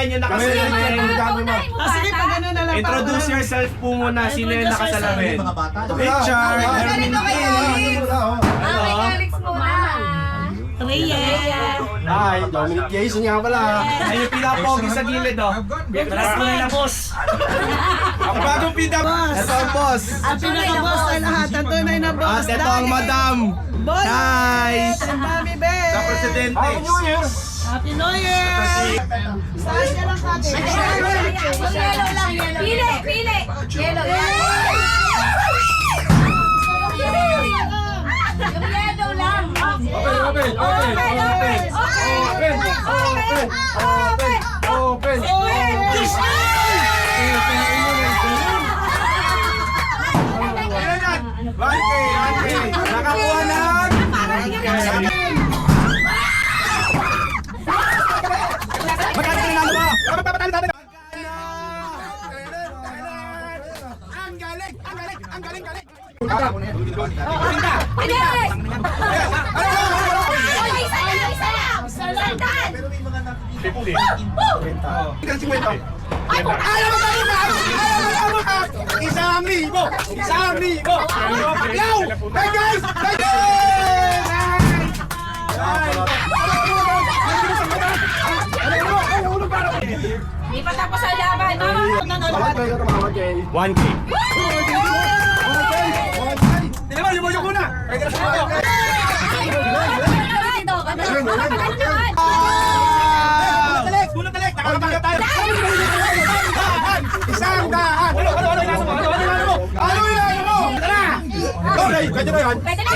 yan yung nakasalamin. Sige, pag ano na lang. Introduce yourself po muna. Sino yung nakasalamin? Richard, Hermin King. May Alex muna. Hi, Dominic Jason nga pala. Ayun yung pinapogi sa gilid, oh. Taras mo na, boss. Ang bagong pinaka-boss. Ito ang boss. Ang pinaka-boss na lahat. Ang tunay na boss. At ito ang madam. Boss. Hi. Ang Mami Bear. Sa presidente. Happy New Year. Saan ka lang kati? Yellow lang, yellow. Pili, pili. Yellow. Yung yellow lang. Open. Nakakuha ng... Magkano pinanalo mo? Pili! Isa lang! Sandan! Isang libo! Paglaw! Hey guys! Di pa tapos ang laban. 1K. Tinaman, yung muna. Nakakatanggap tayo. Isang daan! Ano mo? Tara! Okay, pwede ba yan? Pwede na.